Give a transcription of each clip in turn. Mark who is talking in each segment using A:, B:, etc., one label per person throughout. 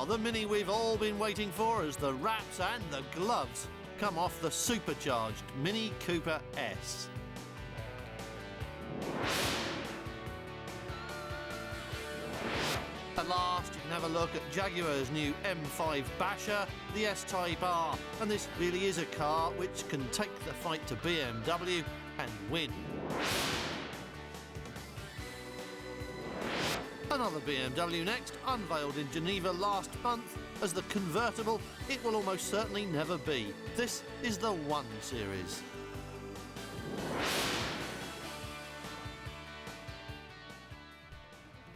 A: Now, the Mini we've all been waiting for as the wraps and the gloves come off the supercharged Mini Cooper S. At last, you can have a look at Jaguar's new M5 Basher, the S-Type R, and this really is a car which can take the fight to BMW and win. Another BMW next, unveiled in Geneva last month as the convertible it will almost certainly never be. This is the 1 Series.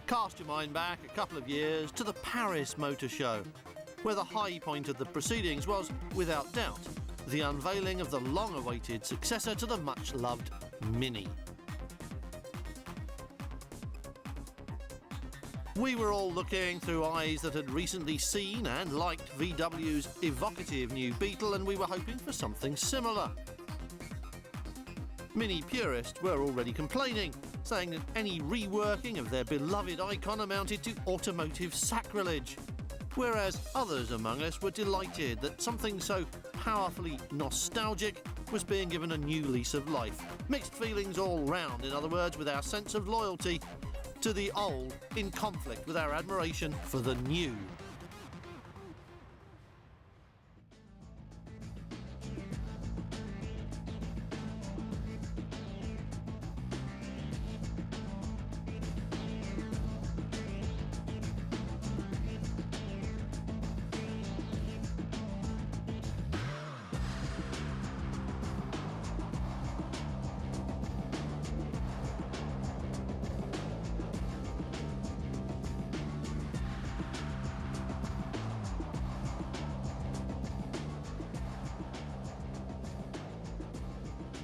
A: Cast your mind back a couple of years to the Paris Motor Show, where the high point of the proceedings was, without doubt, the unveiling of the long-awaited successor to the much-loved Mini. We were all looking through eyes that had recently seen and liked VW's evocative new Beetle, and we were hoping for something similar. Mini purists were already complaining, saying that any reworking of their beloved icon amounted to automotive sacrilege, whereas others among us were delighted that something so powerfully nostalgic was being given a new lease of life. Mixed feelings all round, in other words, with our sense of loyalty to the old in conflict with our admiration for the new.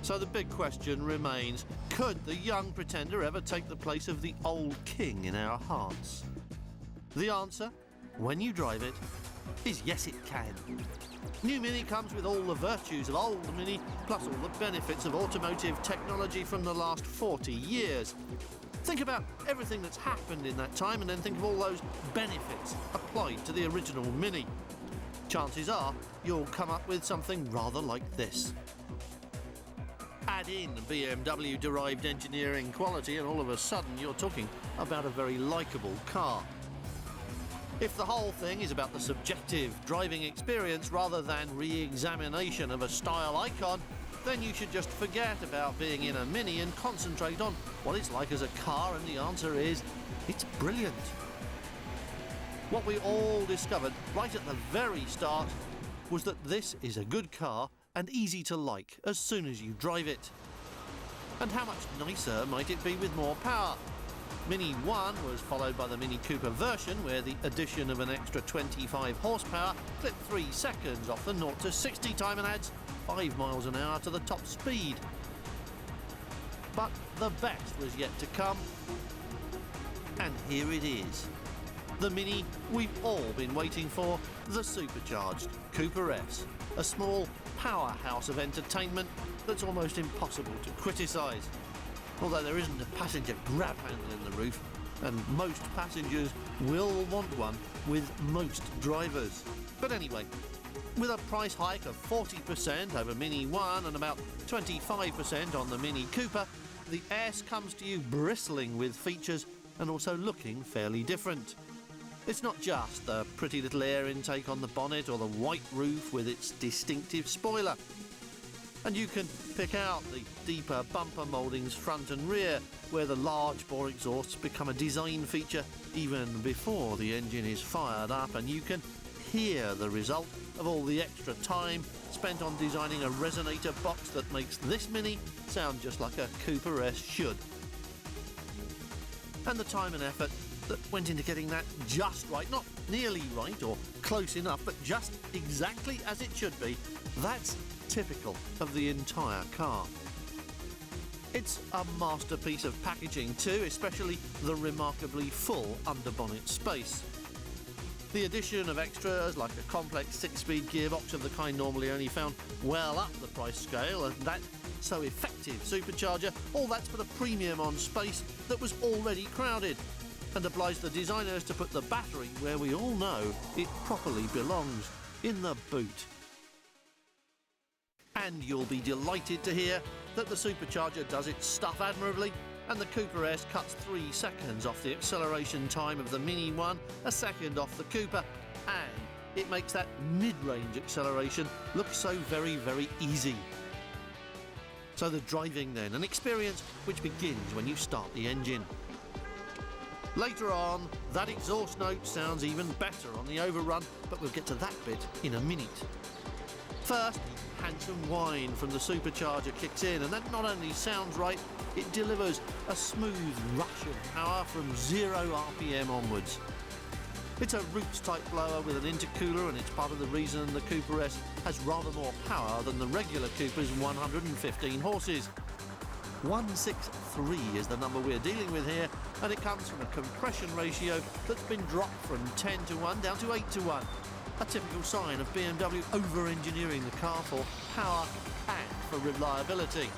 A: So the big question remains, could the young pretender ever take the place of the old king in our hearts? The answer, when you drive it, is yes it can. New Mini comes with all the virtues of old Mini, plus all the benefits of automotive technology from the last 40 years. Think about everything that's happened in that time and then think of all those benefits applied to the original Mini. Chances are you'll come up with something rather like this. Add in BMW-derived engineering quality and all of a sudden you're talking about a very likeable car. If the whole thing is about the subjective driving experience rather than re-examination of a style icon, then you should just forget about being in a Mini and concentrate on what it's like as a car, and the answer is, it's brilliant. What we all discovered right at the very start was that this is a good car and easy to like as soon as you drive it. And how much nicer might it be with more power? Mini 1 was followed by the Mini Cooper version, where the addition of an extra 25 horsepower clipped 3 seconds off the 0 to 60 time and adds 5 miles an hour to the top speed. But the best was yet to come, and here it is. The Mini we've all been waiting for, the supercharged Cooper S, a small powerhouse of entertainment that's almost impossible to criticise. Although there isn't a passenger grab handle in the roof, and most passengers will want one with most drivers. But anyway, with a price hike of 40% over Mini 1 and about 25% on the Mini Cooper, the S comes to you bristling with features and also looking fairly different. It's not just the pretty little air intake on the bonnet or the white roof with its distinctive spoiler. And you can pick out the deeper bumper mouldings front and rear, where the large bore exhausts become a design feature even before the engine is fired up, and you can hear the result of all the extra time spent on designing a resonator box that makes this Mini sound just like a Cooper S should. And the time and effort that went into getting that just right, not nearly right or close enough, but just exactly as it should be, that's typical of the entire car. It's a masterpiece of packaging too, especially the remarkably full underbonnet space. The addition of extras like a complex 6-speed gearbox of the kind normally only found well up the price scale, and that so effective supercharger, all that's put a premium on space that was already crowded. and obliged the designers to put the battery where we all know it properly belongs, in the boot. And you'll be delighted to hear that the supercharger does its stuff admirably, and the Cooper S cuts 3 seconds off the acceleration time of the Mini One, a second off the Cooper, and it makes that mid-range acceleration look so very, very easy. So the driving then, an experience which begins when you start the engine. Later on, that exhaust note sounds even better on the overrun, but we'll get to that bit in a minute. First, the handsome whine from the supercharger kicks in, and that not only sounds right, it delivers a smooth rush of power from 0 RPM onwards. It's a roots-type blower with an intercooler, and it's part of the reason the Cooper S has rather more power than the regular Cooper's 115 horses. 163 is the number we're dealing with here, and it comes from a compression ratio that's been dropped from 10 to 1 down to 8 to 1. A typical sign of BMW over-engineering the car for power and for reliability.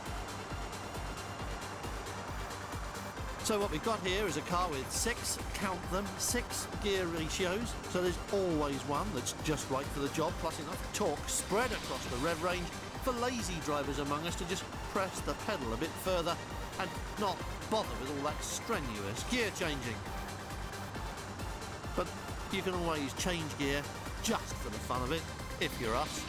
A: So what we've got here is a car with 6, count them, 6 gear ratios, so there's always one that's just right for the job, plus enough torque spread across the rev range for lazy drivers among us to just press the pedal a bit further and not bother with all that strenuous gear changing. But you can always change gear just for the fun of it, if you're us.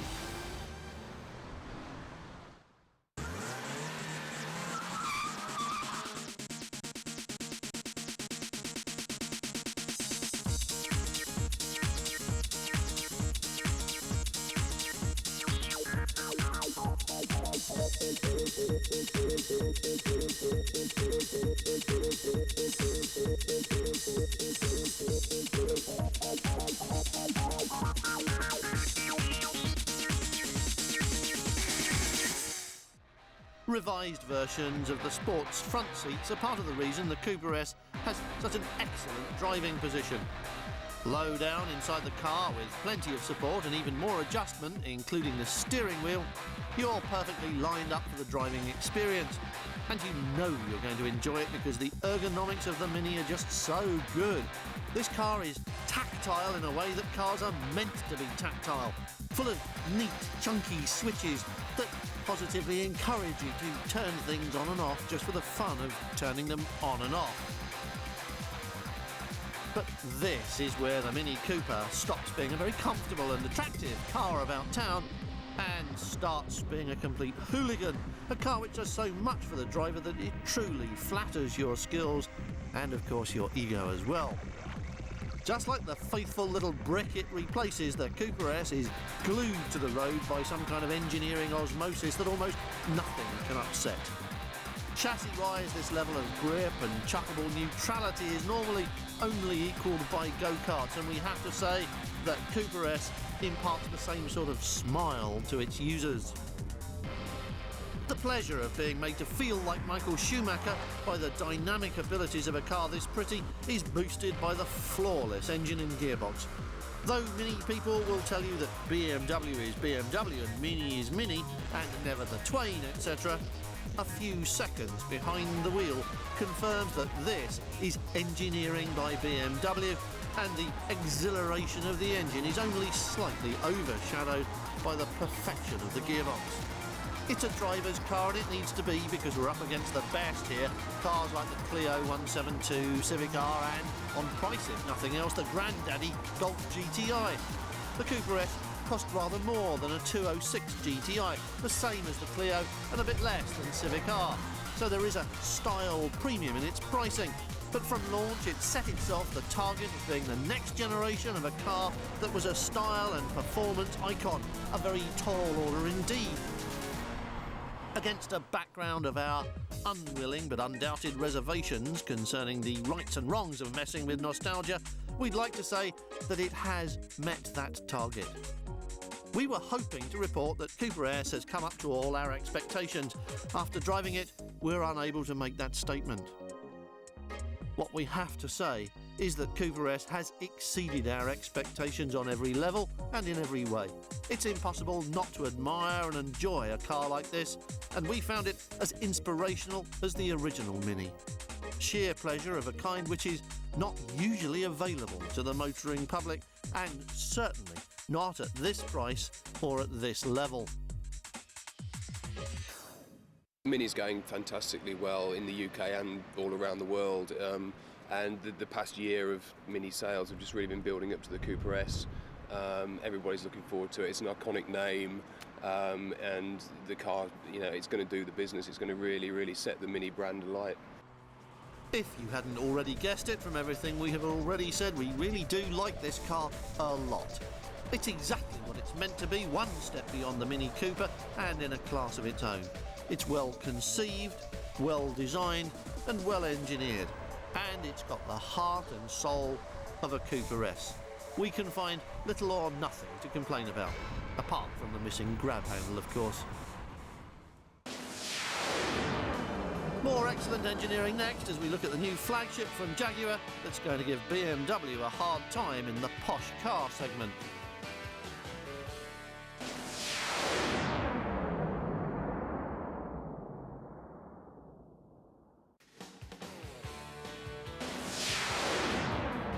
A: Revised versions of the sports front seats are part of the reason the Cooper S has such an excellent driving position. Low down inside the car with plenty of support and even more adjustment, including the steering wheel, you're perfectly lined up for the driving experience. And you know you're going to enjoy it because the ergonomics of the Mini are just so good. This car is tactile in a way that cars are meant to be tactile, full of neat, chunky switches that positively encourage you to turn things on and off just for the fun of turning them on and off. But this is where the Mini Cooper stops being a very comfortable and attractive car about town and starts being a complete hooligan, a car which does so much for the driver that it truly flatters your skills and, of course, your ego as well. Just like the faithful little brick it replaces, the Cooper S is glued to the road by some kind of engineering osmosis that almost nothing can upset. Chassis-wise, this level of grip and chuckable neutrality is normally only equalled by go-karts, and we have to say that Cooper S imparts the same sort of smile to its users. The pleasure of being made to feel like Michael Schumacher by the dynamic abilities of a car this pretty is boosted by the flawless engine and gearbox. Though many people will tell you that BMW is BMW and Mini is Mini and never the twain, etc., a few seconds behind the wheel confirms that this is engineering by BMW, and the exhilaration of the engine is only slightly overshadowed by the perfection of the gearbox. It's a driver's car, and it needs to be, because we're up against the best here. Cars like the Clio 172, Civic R, and, on price if nothing else, the granddaddy Golf GTI. The Cooper S cost rather more than a 206 GTI, the same as the Clio and a bit less than Civic R. So there is a style premium in its pricing. But from launch, it set itself the target of being the next generation of a car that was a style and performance icon, a very tall order indeed. Against a background of our unwilling but undoubted reservations concerning the rights and wrongs of messing with nostalgia, we'd like to say that it has met that target. We were hoping to report that Cooper S has come up to all our expectations. After driving it, we're unable to make that statement. What we have to say is that Cooper S has exceeded our expectations on every level and in every way. It's impossible not to admire and enjoy a car like this, and we found it as inspirational as the original Mini. sheer pleasure of a kind which is not usually available to the motoring public, and certainly not at this price or at this level.
B: Mini's going fantastically well in the UK and all around the world, and the past year of Mini sales have just really been building up to the Cooper S. Everybody's looking forward to it. It's an iconic name, and the car, you know, it's going to do the business. It's going to really set the Mini brand alight.
A: If you hadn't already guessed it from everything we have already said, we really do like this car a lot. It's exactly what it's meant to be, one step beyond the Mini Cooper and in a class of its own. It's well conceived, well designed and well engineered, and it's got the heart and soul of a Cooper S. We can find little or nothing to complain about, apart from the missing grab handle, of course. More excellent engineering next as we look at the new flagship from Jaguar that's going to give BMW a hard time in the posh car segment.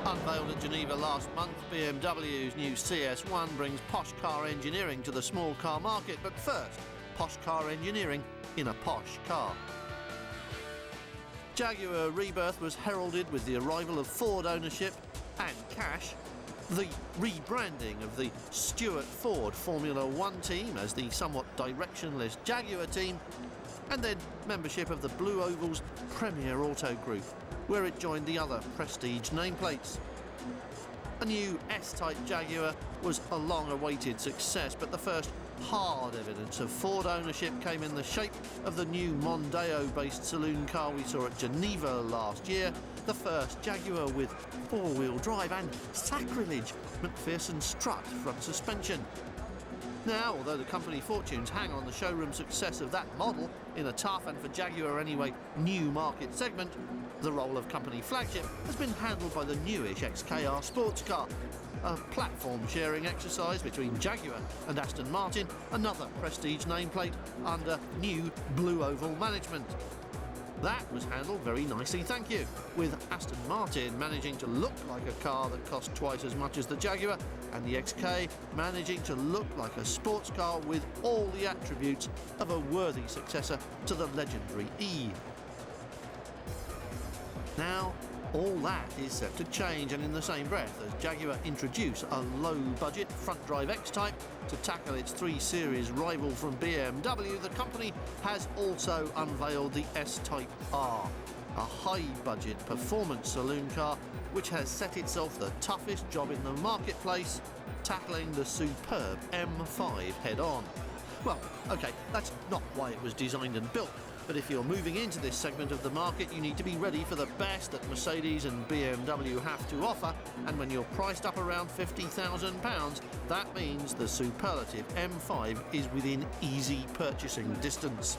A: Unveiled at Geneva last month, BMW's new CS1 brings posh car engineering to the small car market, but first, posh car engineering in a posh car. Jaguar Rebirth was heralded with the arrival of Ford ownership and cash, the rebranding of the Stuart Ford Formula One team as the somewhat directionless Jaguar team, and then membership of the Blue Oval's Premier Auto Group, where it joined the other prestige nameplates. A new S-Type Jaguar was a long-awaited success, but the first hard evidence of Ford ownership came in the shape of the new Mondeo-based saloon car we saw at Geneva last year, the first Jaguar with four-wheel drive and, sacrilege, McPherson strut front suspension. Now, although the company fortunes hang on the showroom success of that model in a tough and, for Jaguar anyway, new market segment, the role of company flagship has been handled by the newish XKR sports car, a platform-sharing exercise between Jaguar and Aston Martin, another prestige nameplate under new Blue Oval management. That was handled very nicely, thank you, with Aston Martin managing to look like a car that cost twice as much as the Jaguar, and the XK managing to look like a sports car with all the attributes of a worthy successor to the legendary E. Now, all that is set to change, and in the same breath as Jaguar introduce a low-budget front-drive X-Type to tackle its 3 Series rival from BMW, the company has also unveiled the S-Type R, a high-budget performance saloon car which has set itself the toughest job in the marketplace, tackling the superb M5 head-on. Well, OK, that's not why it was designed and built. But if you're moving into this segment of the market, you need to be ready for the best that Mercedes and BMW have to offer, and when you're priced up around £50,000, that means the superlative M5 is within easy purchasing distance.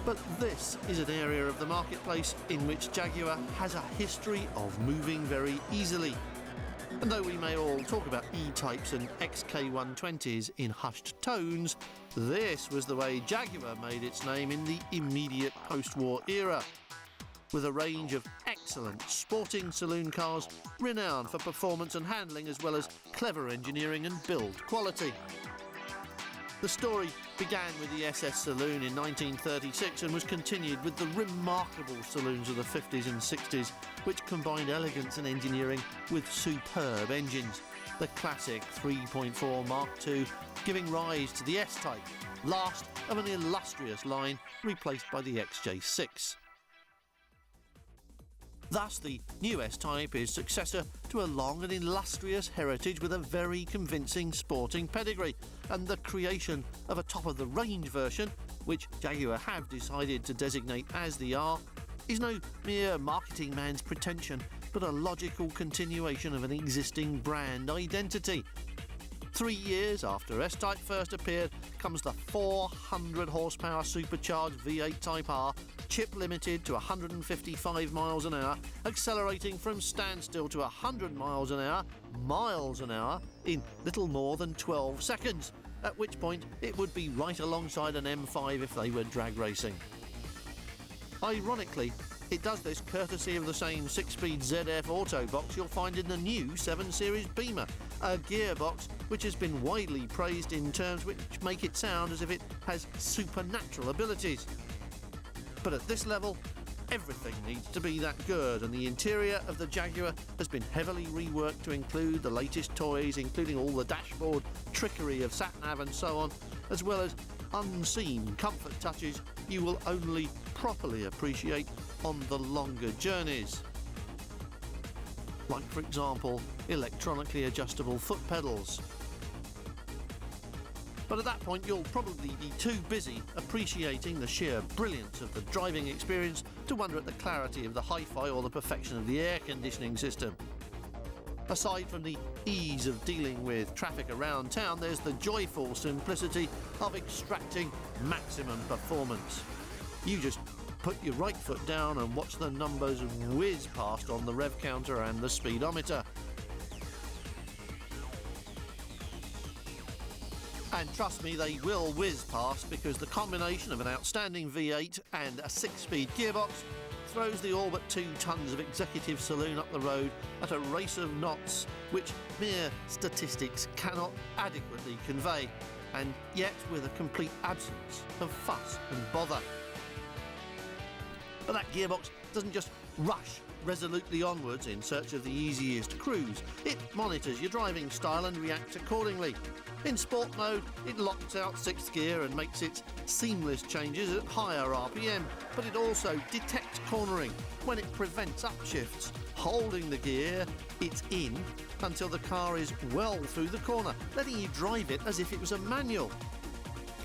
A: But this is an area of the marketplace in which Jaguar has a history of moving very easily. And though we may all talk about E-Types and XK120s in hushed tones, this was the way Jaguar made its name in the immediate post-war era, with a range of excellent sporting saloon cars renowned for performance and handling, as well as clever engineering and build quality. The story began with the SS Saloon in 1936 and was continued with the remarkable saloons of the 50s and 60s, which combined elegance and engineering with superb engines. The classic 3.4 Mark II giving rise to the S-Type, last of an illustrious line replaced by the XJ6. Thus, the new S-Type is successor to a long and illustrious heritage with a very convincing sporting pedigree, and the creation of a top-of-the-range version, which Jaguar have decided to designate as the R, is no mere marketing man's pretension, but a logical continuation of an existing brand identity. 3 years after S-Type first appeared comes the 400 horsepower supercharged V8 Type R, chip limited to 155 miles an hour, accelerating from standstill to 100 miles an hour in little more than 12 seconds, at which point it would be right alongside an M5 if they were drag racing. Ironically, it does this courtesy of the same 6-speed ZF auto box you'll find in the new 7 Series Beamer, a gearbox which has been widely praised in terms which make it sound as if it has supernatural abilities. But at this level, everything needs to be that good, and the interior of the Jaguar has been heavily reworked to include the latest toys, including all the dashboard trickery of sat-nav and so on, as well as unseen comfort touches you will only properly appreciate on the longer journeys. Like, for example, electronically adjustable foot pedals. But at that point you'll probably be too busy appreciating the sheer brilliance of the driving experience to wonder at the clarity of the hi-fi or the perfection of the air conditioning system. Aside from the ease of dealing with traffic around town, there's the joyful simplicity of extracting maximum performance. You just put your right foot down and watch the numbers whiz past on the rev counter and the speedometer. And trust me, they will whiz past, because the combination of an outstanding V8 and a 6-speed gearbox throws the all but 2 tons of executive saloon up the road at a race of knots which mere statistics cannot adequately convey, and yet with a complete absence of fuss and bother. But that gearbox doesn't just rush resolutely onwards in search of the easiest cruise. It monitors your driving style and reacts accordingly. In sport mode, it locks out 6th gear and makes its seamless changes at higher RPM, but it also detects cornering when it prevents upshifts, holding the gear it's in until the car is well through the corner, letting you drive it as if it was a manual.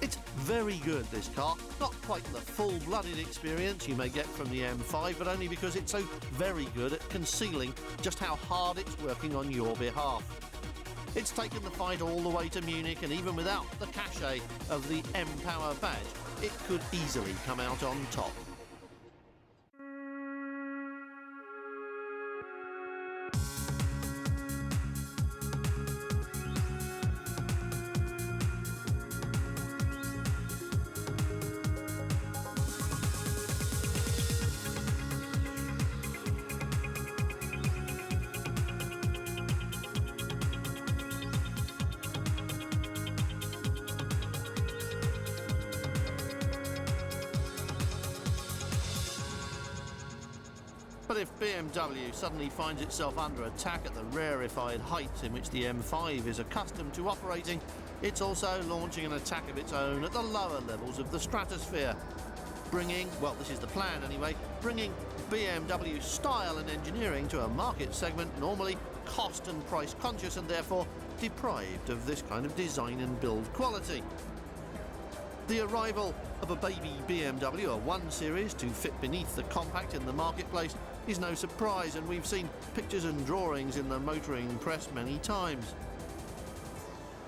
A: It's very good, this car. Not quite the full-blooded experience you may get from the M5, but only because it's so very good at concealing just how hard it's working on your behalf. It's taken the fight all the way to Munich, and even without the cachet of the M-Power badge, it could easily come out on top. But if BMW suddenly finds itself under attack at the rarefied heights in which the M5 is accustomed to operating, it's also launching an attack of its own at the lower levels of the stratosphere, bringing, well, this is the plan anyway, bringing BMW style and engineering to a market segment normally cost and price conscious and therefore deprived of this kind of design and build quality. The arrival of a baby BMW, a 1 Series, to fit beneath the compact in the marketplace is no surprise, and we've seen pictures and drawings in the motoring press many times.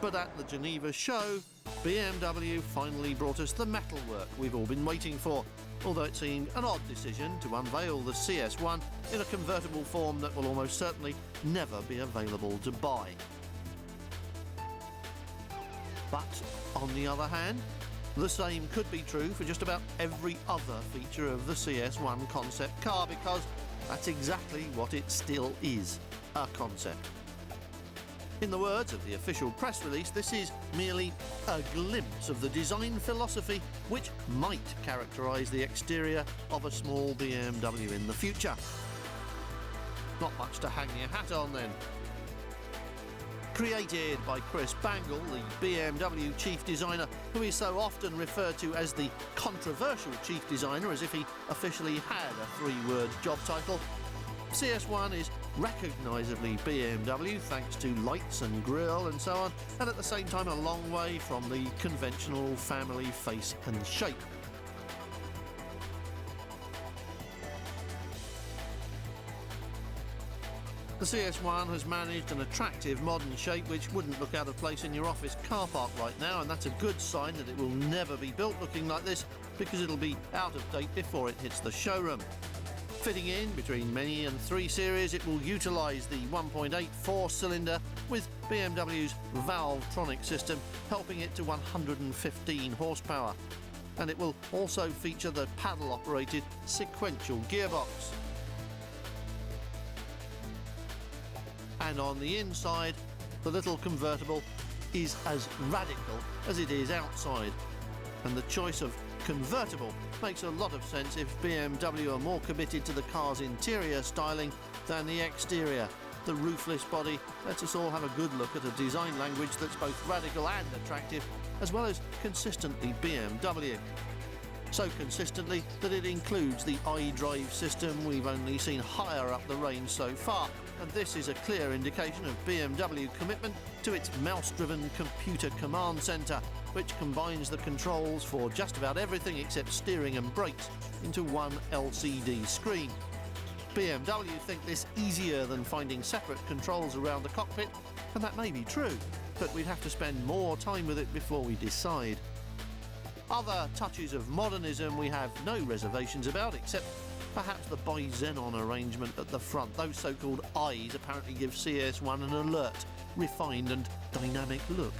A: But at the Geneva show, BMW finally brought us the metalwork we've all been waiting for, although it seemed an odd decision to unveil the CS1 in a convertible form that will almost certainly never be available to buy. But on the other hand, the same could be true for just about every other feature of the CS1 concept car, because that's exactly what it still is, a concept. In the words of the official press release, this is merely a glimpse of the design philosophy which might characterise the exterior of a small BMW in the future. Not much to hang your hat on then. Created by Chris Bangle, the BMW chief designer, who is so often referred to as the controversial chief designer as if he officially had a 3-word job title, CS1 is recognisably BMW thanks to lights and grille and so on, and at the same time a long way from the conventional family face and shape. The CS1 has managed an attractive modern shape which wouldn't look out of place in your office car park right now, and that's a good sign that it will never be built looking like this, because it'll be out of date before it hits the showroom. Fitting in between Mini and 3 Series, it will utilise the 1.8 4-cylinder with BMW's Valvetronic system, helping it to 115 horsepower. and it will also feature the paddle-operated sequential gearbox. And on the inside, the little convertible is as radical as it is outside. And the choice of convertible makes a lot of sense if BMW are more committed to the car's interior styling than the exterior. The roofless body lets us all have a good look at a design language that's both radical and attractive, as well as consistently BMW. So consistently that it includes the iDrive system we've only seen higher up the range so far, and this is a clear indication of BMW commitment to its mouse-driven computer command centre, which combines the controls for just about everything except steering and brakes into one LCD screen. BMW think this easier than finding separate controls around the cockpit, and that may be true, but we'd have to spend more time with it before we decide. Other touches of modernism we have no reservations about, except perhaps the bi-xenon arrangement at the front. Those so-called eyes apparently give CS1 an alert, refined and dynamic look.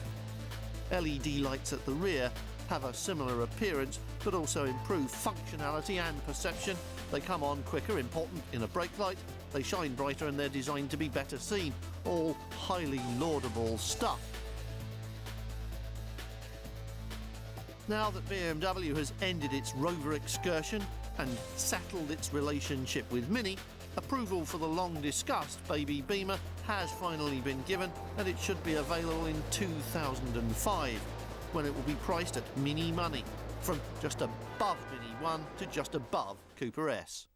A: LED lights at the rear have a similar appearance, but also improve functionality and perception. They come on quicker, important in a brake light. They shine brighter and they're designed to be better seen. All highly laudable stuff. Now that BMW has ended its Rover excursion and settled its relationship with Mini, approval for the long-discussed Baby Beamer has finally been given, and it should be available in 2005, when it will be priced at Mini money, from just above Mini 1 to just above Cooper S.